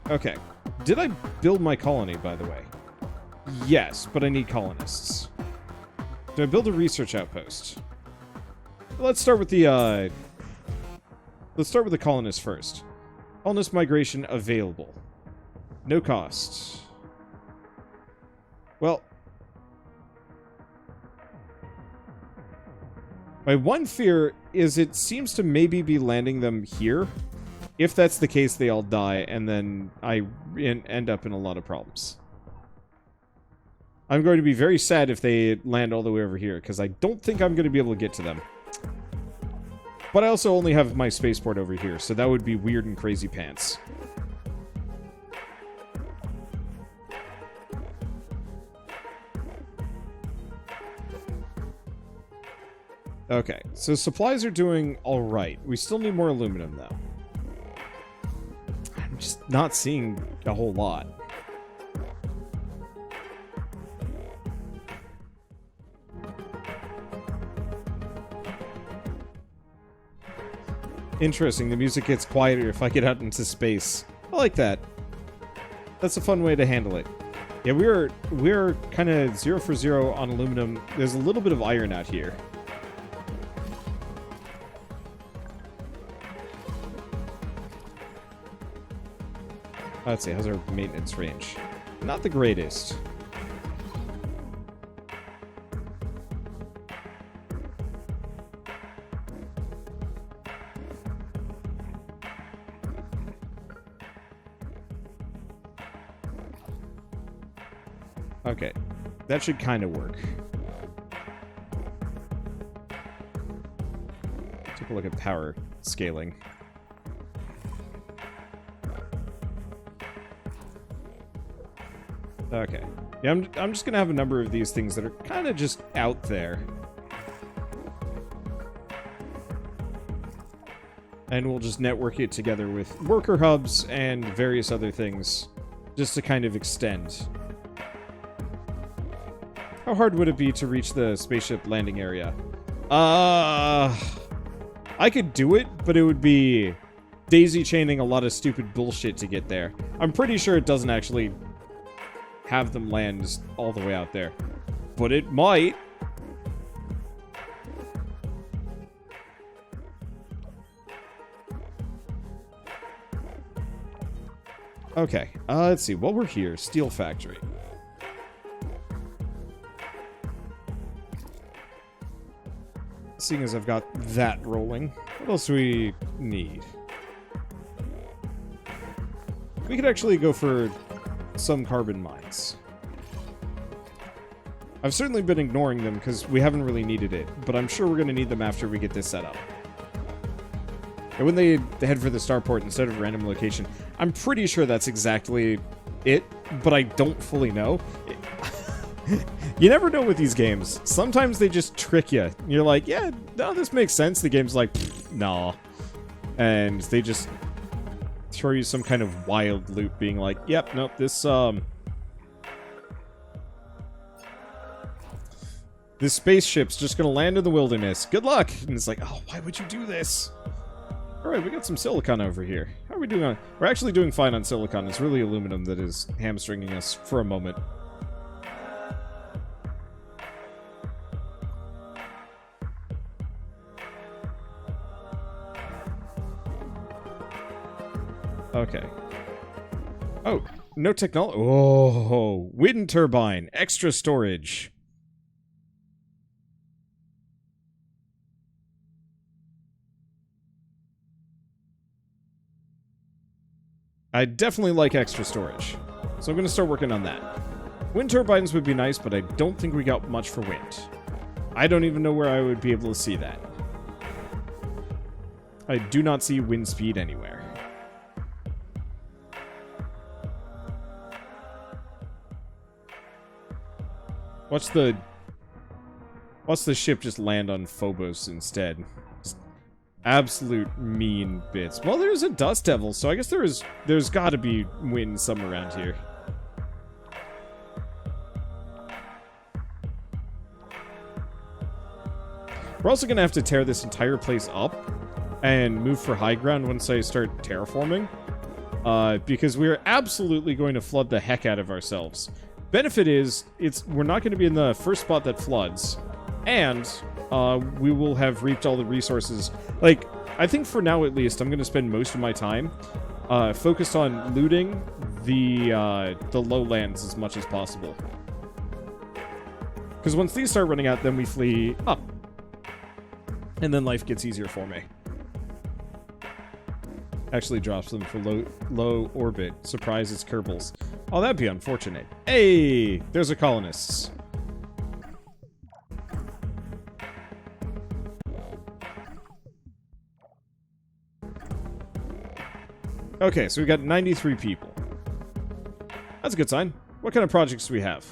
Okay. Did I build my colony, by the way? Yes, but I need colonists. Do I build a research outpost? Let's start with the, let's start with the colonists first. Colonist migration available. No cost. Well, my one fear is it seems to maybe be landing them here. If that's the case, they all die, and then I end up in a lot of problems. I'm going to be very sad if they land all the way over here, because I don't think I'm going to be able to get to them. But I also only have my spaceport over here, so that would be weird and crazy pants. Okay, so supplies are doing alright. We still need more aluminum, though. I'm just not seeing a whole lot. Interesting, the music gets quieter if I get out into space. I like that. That's a fun way to handle it. Yeah, we're kind of 0 for 0 on aluminum. There's a little bit of iron out here. Let's see, how's our maintenance range? Not the greatest. Okay, that should kind of work. Take a look at power scaling. Okay. Yeah, I'm just gonna have a number of these things that are kind of just out there. And we'll just network it together with worker hubs and various other things just to kind of extend. How hard would it be to reach the spaceship landing area? I could do it, but it would be daisy chaining a lot of stupid bullshit to get there. I'm pretty sure it doesn't actually have them land all the way out there. But it might. Okay, let's see. While we're here, steel factory. Seeing as I've got that rolling, what else do we need? We could actually go for some carbon mines. I've certainly been ignoring them because we haven't really needed it, but I'm sure we're going to need them after we get this set up. And when they head for the starport instead of random location, I'm pretty sure that's exactly it, but I don't fully know. You never know with these games. Sometimes they just trick you. You're like, yeah, no, this makes sense. The game's like, nah. And they just throw you some kind of wild loop being like, yep, nope, this spaceship's just gonna land in the wilderness. Good luck! And it's like, oh, why would you do this? Alright, we got some silicon over here. How are we doing on... We're actually doing fine on silicon. It's really aluminum that is hamstringing us for a moment. Okay. Oh, no technology. Oh, wind turbine. Extra storage. I definitely like extra storage. So I'm going to start working on that. Wind turbines would be nice, but I don't think we got much for wind. I don't even know where I would be able to see that. I do not see wind speed anywhere. Watch the ship just land on Phobos instead. Just absolute mean bits. Well, there's a Dust Devil, so I guess there's got to be wind somewhere around here. We're also going to have to tear this entire place up and move for high ground once I start terraforming. because we're absolutely going to flood the heck out of ourselves. Benefit is, we're not going to be in the first spot that floods, and we will have reaped all the resources. Like, I think for now at least, I'm going to spend most of my time focused on looting the lowlands as much as possible. Because once these start running out, then we flee up. And then life gets easier for me. Actually drops them for low orbit. Surprise, it's Kerbals. Oh, that'd be unfortunate. Hey! There's our colonists. Okay, so we got 93 people. That's a good sign. What kind of projects do we have?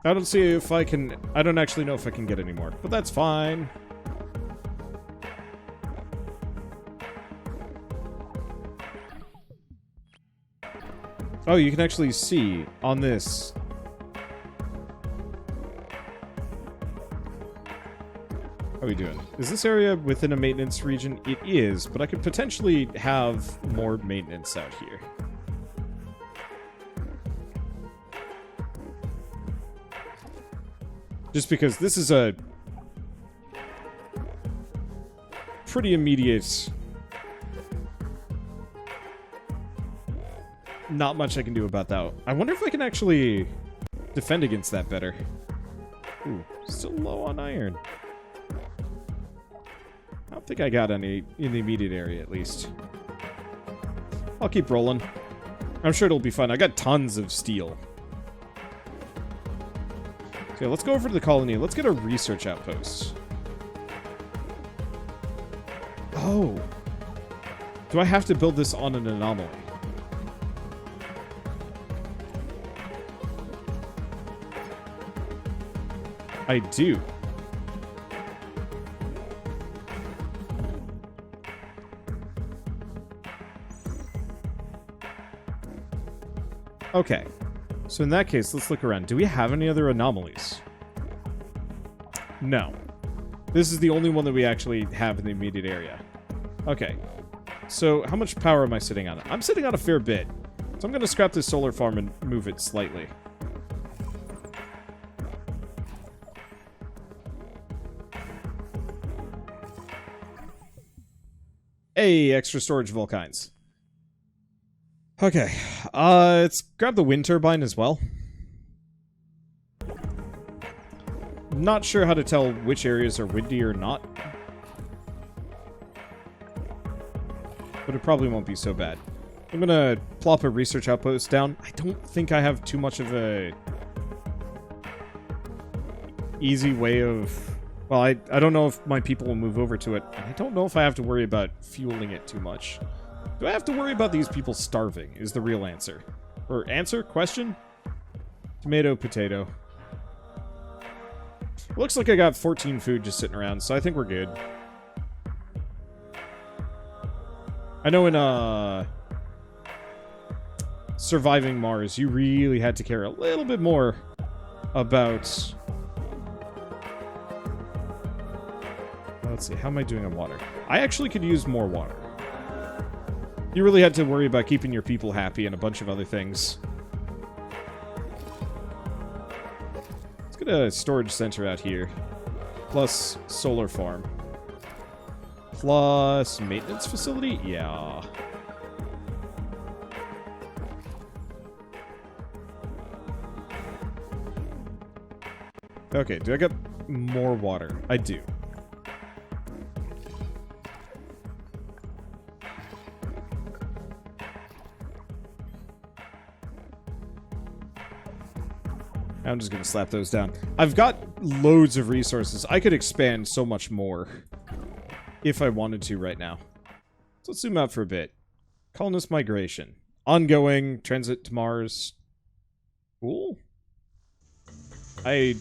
I don't see if I can... I don't actually know if I can get any more, but that's fine. Oh, you can actually see on this. How are we doing? Is this area within a maintenance region? It is, but I could potentially have more maintenance out here. Just because this is a pretty immediate... Not much I can do about that. I wonder if I can actually defend against that better. Ooh, still low on iron. I don't think I got any in the immediate area, at least. I'll keep rolling. I'm sure it'll be fun. I got tons of steel. Okay, let's go over to the colony. Let's get a research outpost. Oh. Do I have to build this on an anomaly? I do. Okay. So in that case, let's look around. Do we have any other anomalies? No. This is the only one that we actually have in the immediate area. Okay. So how much power am I sitting on? I'm sitting on a fair bit. So I'm going to scrap this solar farm and move it slightly. Hey, extra storage of all kinds. Okay, let's grab the wind turbine as well. Not sure how to tell which areas are windy or not. But it probably won't be so bad. I'm gonna plop a research outpost down. I don't think I have too much of a easy way of... Well, I don't know if my people will move over to it. I don't know if I have to worry about fueling it too much. Do I have to worry about these people starving, is the real answer. Or answer? Question? Tomato, potato. Looks like I got 14 food just sitting around, so I think we're good. I know in, Surviving Mars, you really had to care a little bit more about... Let's see, how am I doing on water? I actually could use more water. You really had to worry about keeping your people happy and a bunch of other things. Let's get a storage center out here. Plus solar farm. Plus maintenance facility? Yeah. Okay, do I get more water? I do. I'm just going to slap those down. I've got loads of resources. I could expand so much more if I wanted to right now. So let's zoom out for a bit. Colonist migration. Ongoing. Transit to Mars. Cool. I'm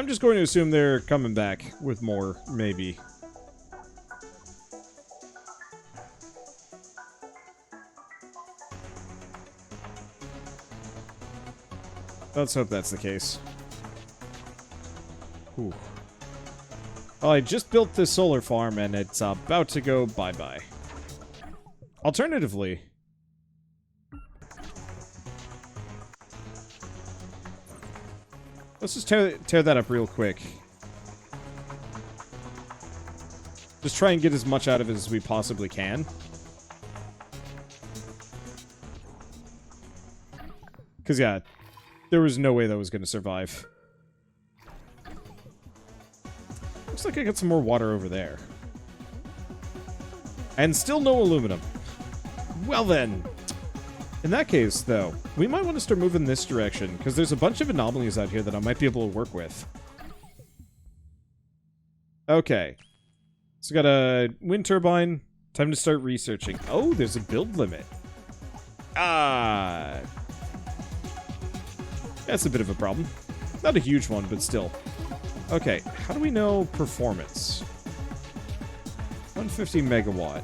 just going to assume they're coming back with more, maybe. Let's hope that's the case. Ooh. Well, I just built this solar farm, and it's about to go bye-bye. Alternatively... let's just tear that up real quick. Just try and get as much out of it as we possibly can. Because, yeah, there was no way that was going to survive. Looks like I got some more water over there. And still no aluminum. Well then. In that case, though, we might want to start moving this direction, because there's a bunch of anomalies out here that I might be able to work with. Okay. So got a wind turbine. Time to start researching. Oh, there's a build limit. Ah. That's a bit of a problem. Not a huge one, but still. Okay, how do we know performance? 150 megawatt.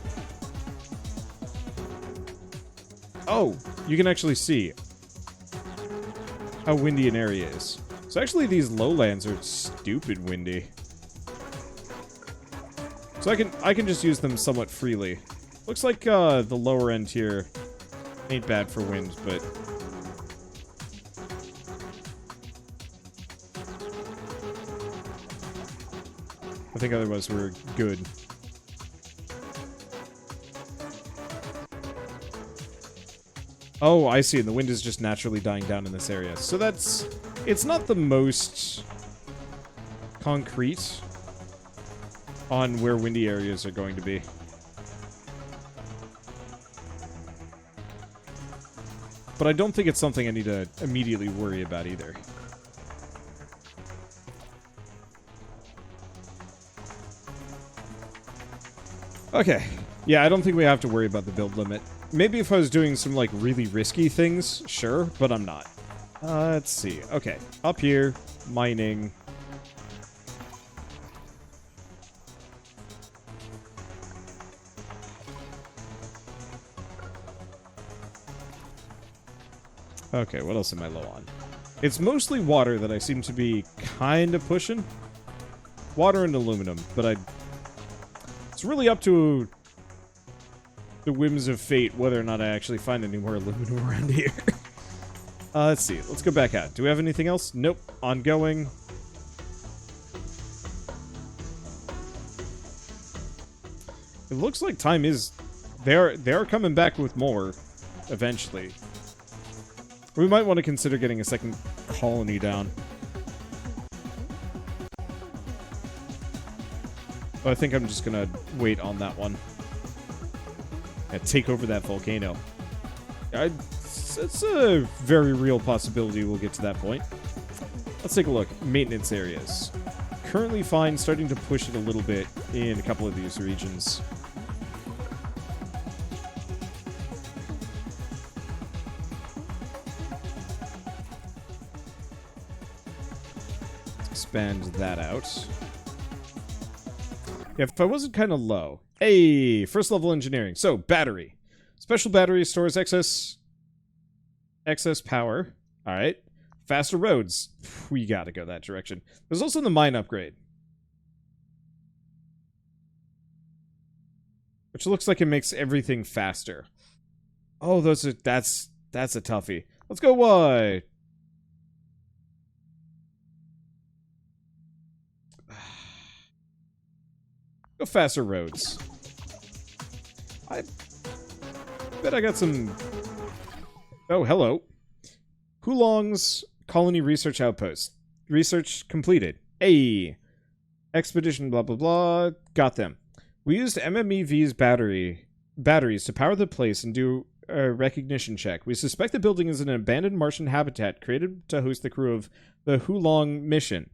Oh, you can actually see how windy an area is. So actually these lowlands are stupid windy. So I can just use them somewhat freely. Looks like the lower end here ain't bad for wind, but... I think otherwise we're good. Oh, I see. And the wind is just naturally dying down in this area. So that's... it's not the most concrete on where windy areas are going to be. But I don't think it's something I need to immediately worry about either. Okay. Yeah, I don't think we have to worry about the build limit. Maybe if I was doing some, like, really risky things, sure, but I'm not. Let's see. Okay. Up here, mining. Okay, what else am I low on? It's mostly water that I seem to be kind of pushing. Water and aluminum, but it's really up to the whims of fate whether or not I actually find any more aluminum around here. Let's see. Let's go back out. Do we have anything else? Nope. Ongoing. It looks like time is... They are coming back with more eventually. We might want to consider getting a second colony down. But I think I'm just gonna wait on that one. Yeah, take over that volcano. It's a very real possibility we'll get to that point. Let's take a look. Maintenance areas. Currently fine, starting to push it a little bit in a couple of these regions. Let's expand that out. Yeah, if I wasn't kind of low. Hey, first level engineering. So, battery. Special battery stores excess power. All right. Faster roads. We gotta go that direction. There's also the mine upgrade, which looks like it makes everything faster. Oh, that's a toughie. Let's go Y. Go faster roads. I bet I got some... Oh, hello. Hulong's Colony Research Outpost. Research completed. Hey! Expedition blah blah blah. Got them. We used MMEV's batteries to power the place and do a recognition check. We suspect the building is an abandoned Martian habitat created to host the crew of the Hulong mission.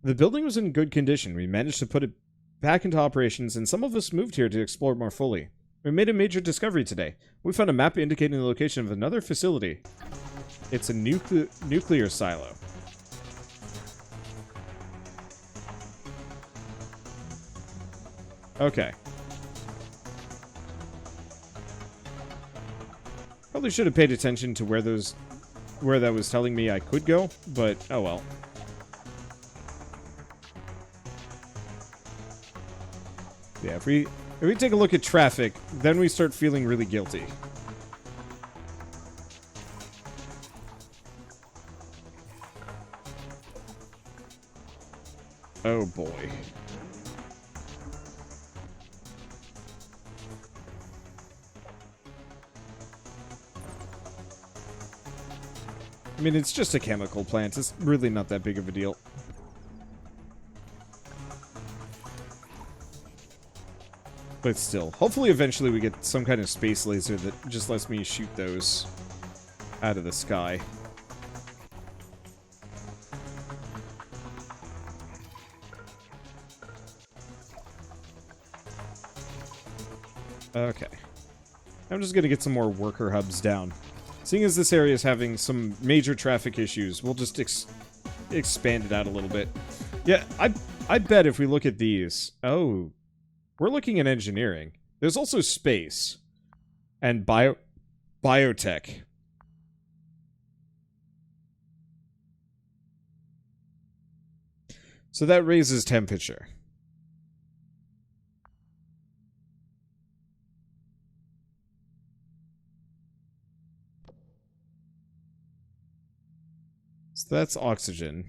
The building was in good condition. We managed to put it back into operations, and some of us moved here to explore more fully. We made a major discovery today. We found a map indicating the location of another facility. It's a nuclear silo. Okay. Probably should have paid attention to where that was telling me I could go, but oh well. Yeah, if we take a look at traffic, then we start feeling really guilty. Oh boy. I mean, it's just a chemical plant. It's really not that big of a deal. But still, hopefully eventually we get some kind of space laser that just lets me shoot those out of the sky. Okay. I'm just gonna get some more worker hubs down. Seeing as this area is having some major traffic issues, we'll just expand it out a little bit. Yeah, I bet if we look at these... Oh... We're looking at engineering. There's also space. And biotech. So that raises temperature. So that's oxygen.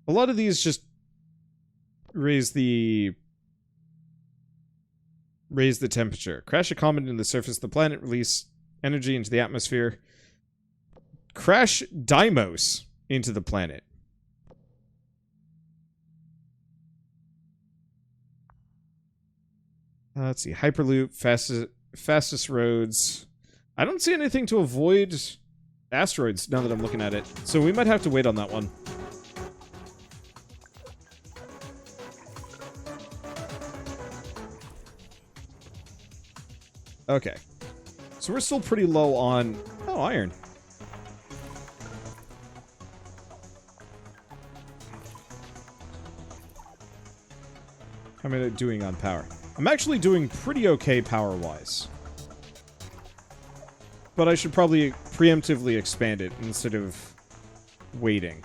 A lot of these just raise the temperature. Crash a comet into the surface of the planet, release energy into the atmosphere. Crash Deimos into the planet. Let's see. Hyperloop, fastest roads. I don't see anything to avoid asteroids now that I'm looking at it. So we might have to wait on that one. Okay. So we're still pretty low on... Oh, iron. How am I doing on power? I'm actually doing pretty okay power-wise. But I should probably preemptively expand it instead of waiting.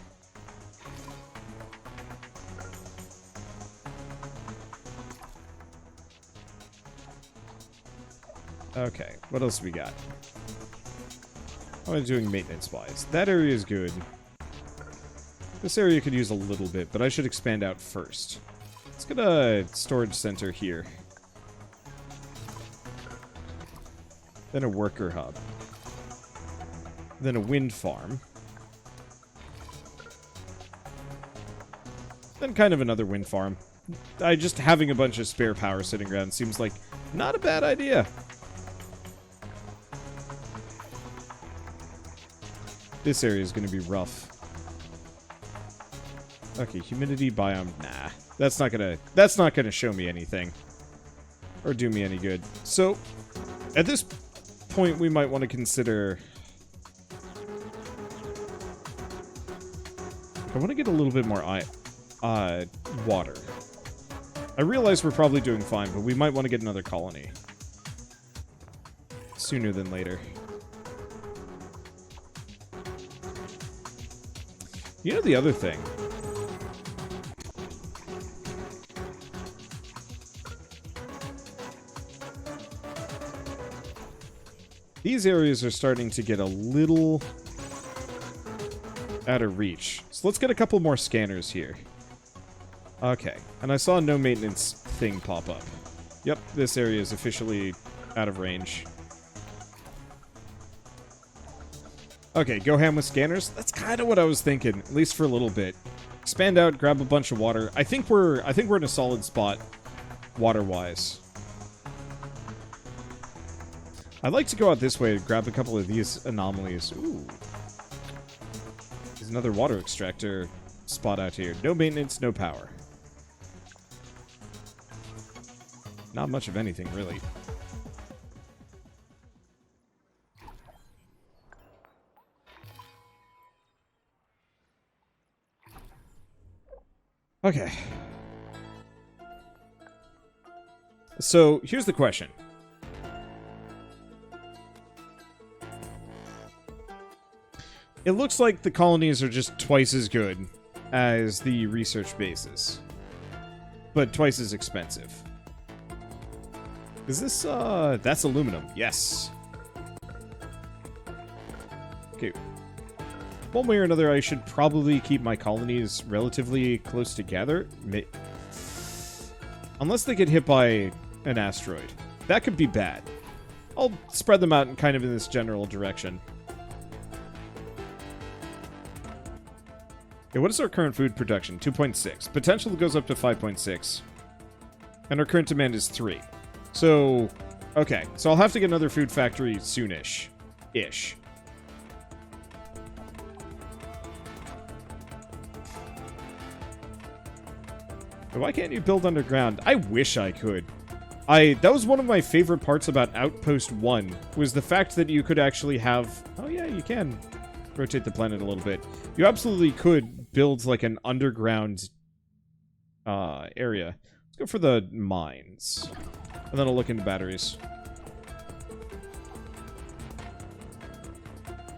Okay, what else we got? How am I doing maintenance-wise? That area is good. This area could use a little bit, but I should expand out first. Let's get a storage center here. Then a worker hub. Then a wind farm. Then kind of another wind farm. Just having a bunch of spare power sitting around seems like not a bad idea. This area is going to be rough. Okay, humidity biome. Nah, that's not gonna show me anything or do me any good. So, at this point, we might want to consider. I want to get a little bit more water. I realize we're probably doing fine, but we might want to get another colony sooner than later. You know the other thing? These areas are starting to get a little out of reach. So let's get a couple more scanners here. Okay, and I saw a no maintenance thing pop up. Yep, this area is officially out of range. Okay, go ham with scanners. That's kind of what I was thinking, at least for a little bit. Expand out, grab a bunch of water. I think we're in a solid spot, water-wise. I'd like to go out this way and grab a couple of these anomalies. Ooh. There's another water extractor spot out here. No maintenance, no power. Not much of anything, really. Okay. So, here's the question. It looks like the colonies are just twice as good as the research bases. but twice as expensive. Is this, that's aluminum. Yes. Okay. One way or another, I should probably keep my colonies relatively close together. Unless they get hit by an asteroid. That could be bad. I'll spread them out kind of in this general direction. Okay, what is our current food production? 2.6. Potential goes up to 5.6. And our current demand is 3. So, okay. So I'll have to get another food factory soonish. Ish. Why can't you build underground? I wish I could. That was one of my favorite parts about Outpost 1, was the fact that you could actually have... Oh yeah, you can rotate the planet a little bit. You absolutely could build, like, an underground area. Let's go for the mines. And then I'll look into batteries.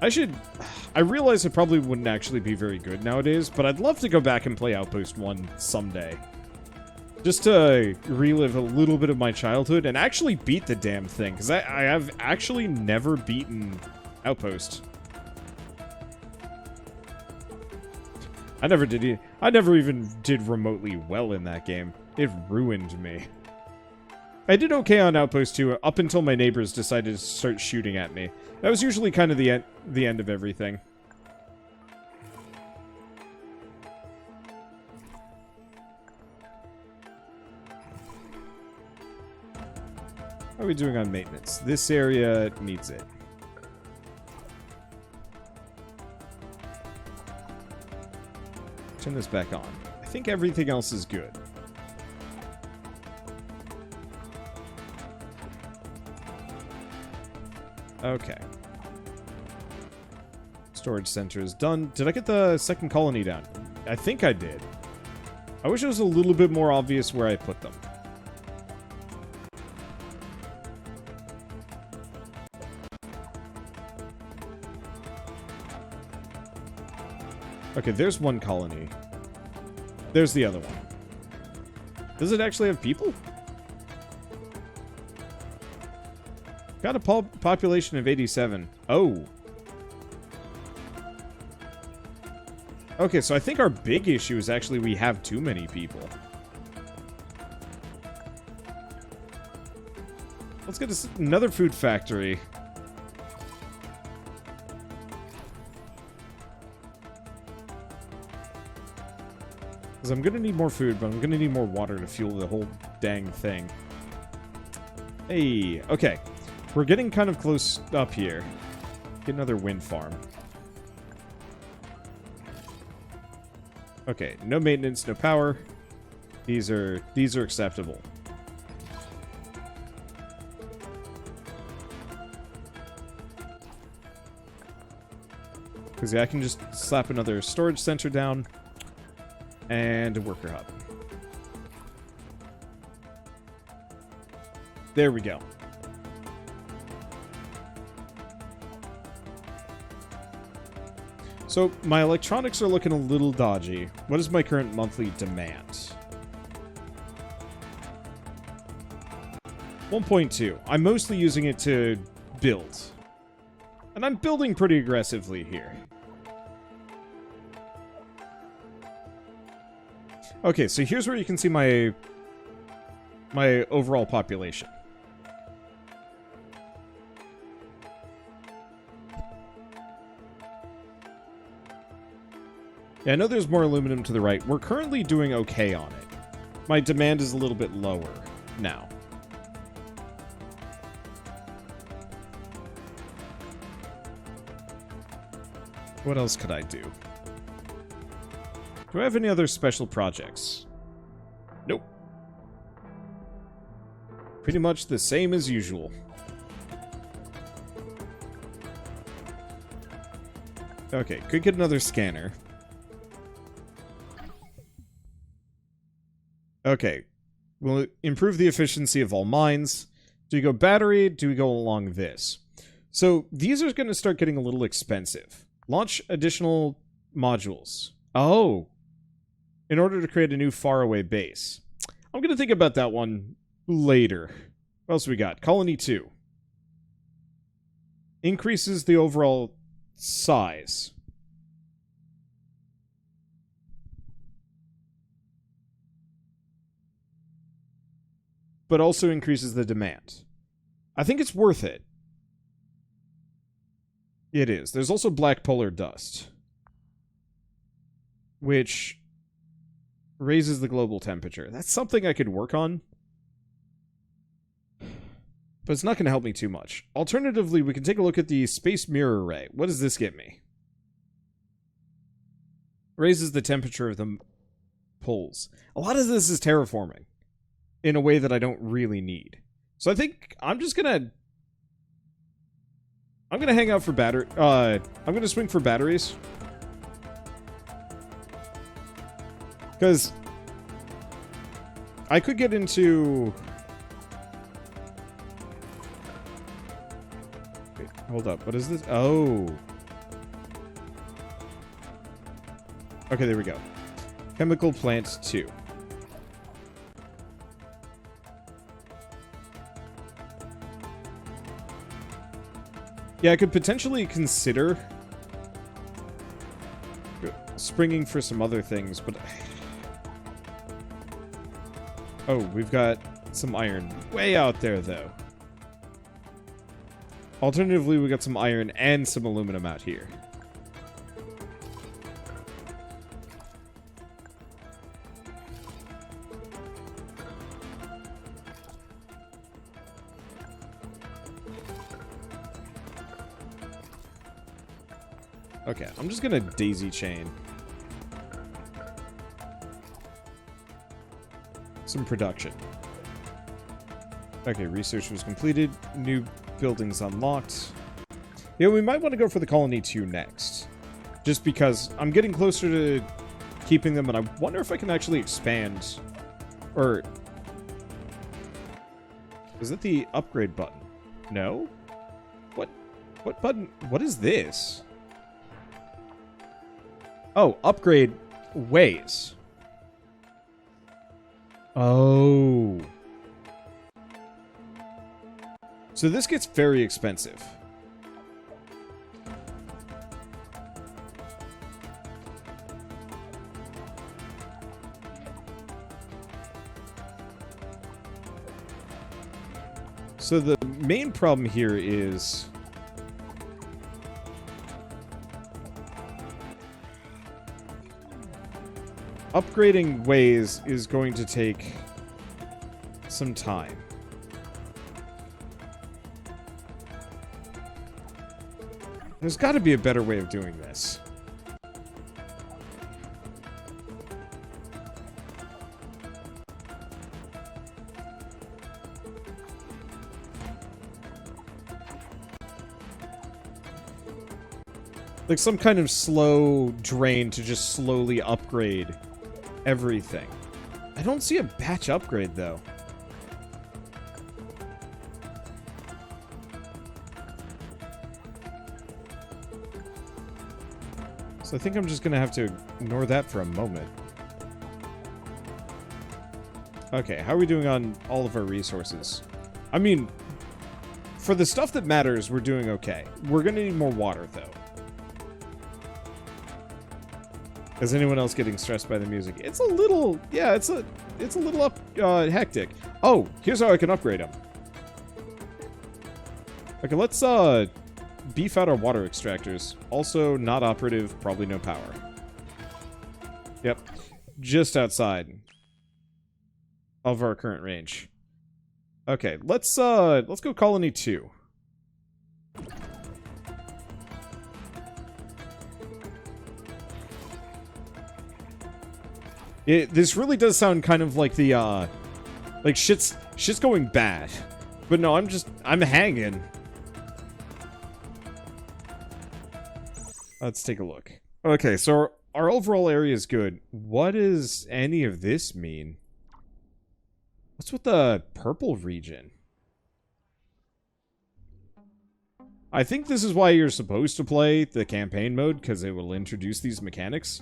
I realize it probably wouldn't actually be very good nowadays, but I'd love to go back and play Outpost 1 someday. Just to relive a little bit of my childhood and actually beat the damn thing, because I have actually never beaten Outpost. I never even did remotely well in that game. It ruined me. I did okay on Outpost 2 up until my neighbors decided to start shooting at me. That was usually kind of the end of everything. How are we doing on maintenance? This area needs it. Turn this back on. I think everything else is good. Okay. Storage center is done. Did I get the second colony down? I think I did. I wish it was a little bit more obvious where I put them. Okay, there's one colony. There's the other one. Does it actually have people? Got a population of 87. Oh. Okay, so I think our big issue is actually we have too many people. Let's get another food factory. Because I'm going to need more food, but I'm going to need more water to fuel the whole dang thing. Hey, okay. We're getting kind of close up here. Get another wind farm. Okay, no maintenance, no power. These are acceptable. Because yeah, I can just slap another storage center down. And a worker hub. There we go. So, my electronics are looking a little dodgy. What is my current monthly demand? 1.2. I'm mostly using it to build. And I'm building pretty aggressively here. Okay, so here's where you can see my overall population. Yeah, I know there's more aluminum to the right. We're currently doing okay on it. My demand is a little bit lower now. What else could I do? Do I have any other special projects? Nope. Pretty much the same as usual. Okay, could get another scanner. Okay, we'll improve the efficiency of all mines. Do we go battery? Do we go along this? So these are going to start getting a little expensive. Launch additional modules. Oh. In order to create a new faraway base. I'm going to think about that one later. What else we got? Colony 2. Increases the overall size. But also increases the demand. I think it's worth it. It is. There's also black polar dust, which raises the global temperature. That's something I could work on, but it's not going to help me too much. Alternatively, we can take a look at the space mirror array. What does this get me? Raises the temperature of the poles. A lot of this is terraforming in a way that I don't really need. So I think I'm just gonna hang out for I'm gonna swing for batteries. Because I could get into... Wait, hold up. What is this? Oh. Okay, there we go. Chemical plant 2. Yeah, I could potentially consider springing for some other things, but... Oh, we've got some iron way out there, though. Alternatively, we got some iron and some aluminum out here. Okay, I'm just gonna daisy chain some production. Okay, research was completed. New buildings unlocked. Yeah, we might want to go for the colony 2 next. Just because I'm getting closer to keeping them, and I wonder if I can actually expand. Or... is it the upgrade button? No? What button? What is this? Oh, upgrade ways. Oh. So this gets very expensive. So the main problem here is... upgrading ways is going to take some time. There's got to be a better way of doing this. Like some kind of slow drain to just slowly upgrade everything. I don't see a batch upgrade, though. So I think I'm just gonna have to ignore that for a moment. Okay, how are we doing on all of our resources? I mean, for the stuff that matters, we're doing okay. We're gonna need more water, though. Is anyone else getting stressed by the music? It's a little, yeah, it's a little hectic. Oh, here's how I can upgrade them. Okay, let's beef out our water extractors. Also not operative, probably no power. Yep, just outside of our current range. Okay, let's go colony 2. This really does sound kind of like the, like shit's going bad. But no, I'm hanging. Let's take a look. Okay, so our overall area is good. What does any of this mean? What's with the purple region? I think this is why you're supposed to play the campaign mode, because it will introduce these mechanics.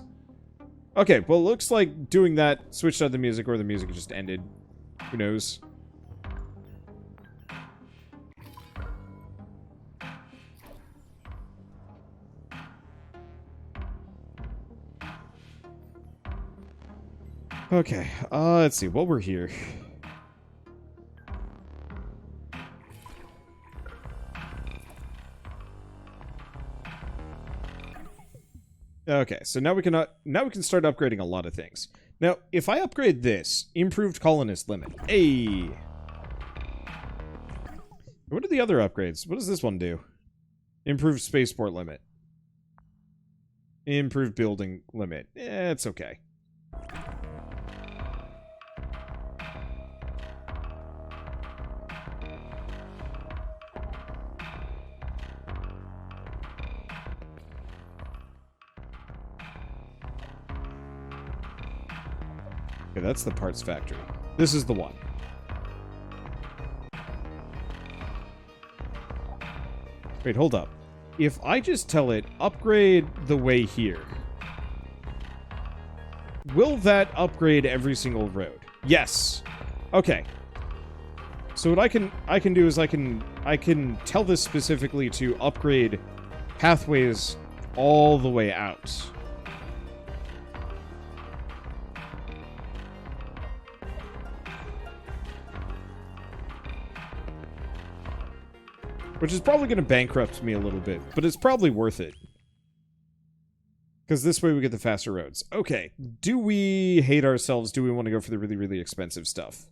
Okay, well, it looks like doing that switched out the music, or the music just ended. Who knows? Okay, let's see. While we're here... Okay, so now we can start upgrading a lot of things. Now, if I upgrade this, improved colonist limit. Hey. What are the other upgrades? What does this one do? Improved spaceport limit. Improved building limit. It's okay. Okay, that's the parts factory. This is the one. Wait, hold up. If I just tell it, upgrade the way here, will that upgrade every single road? Yes. Okay. So what I can do is I can tell this specifically to upgrade pathways all the way out. Which is probably going to bankrupt me a little bit, but it's probably worth it. Because this way we get the faster roads. Okay, do we hate ourselves? Do we want to go for the really, really expensive stuff?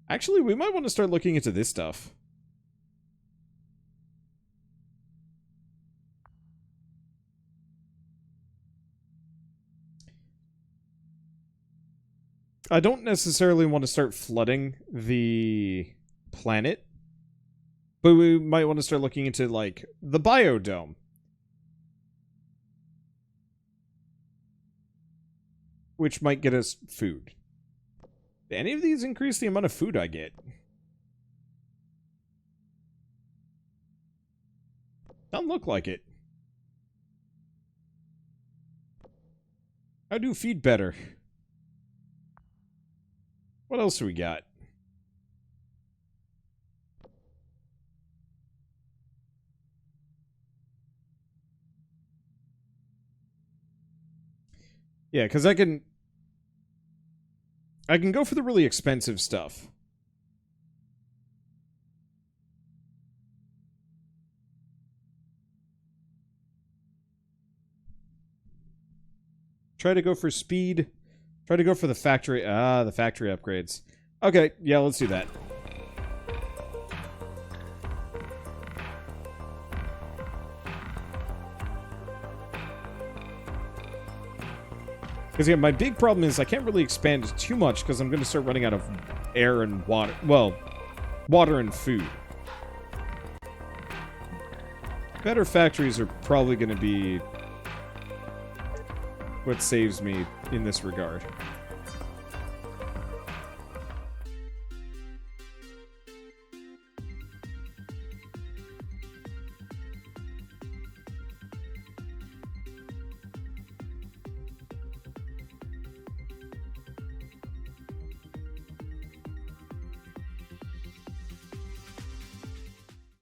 Actually, we might want to start looking into this stuff. I don't necessarily want to start flooding the planet, but we might want to start looking into, like, the biodome. Which might get us food. Do any of these increase the amount of food I get? Doesn't look like it. How do feed better? What else do we got? Yeah, because I can go for the really expensive stuff. Try to go for speed. Try to go for the factory. The factory upgrades. Okay, yeah, let's do that. Because, yeah, my big problem is I can't really expand too much because I'm going to start running out of air and water. Well, water and food. Better factories are probably going to be what saves me in this regard.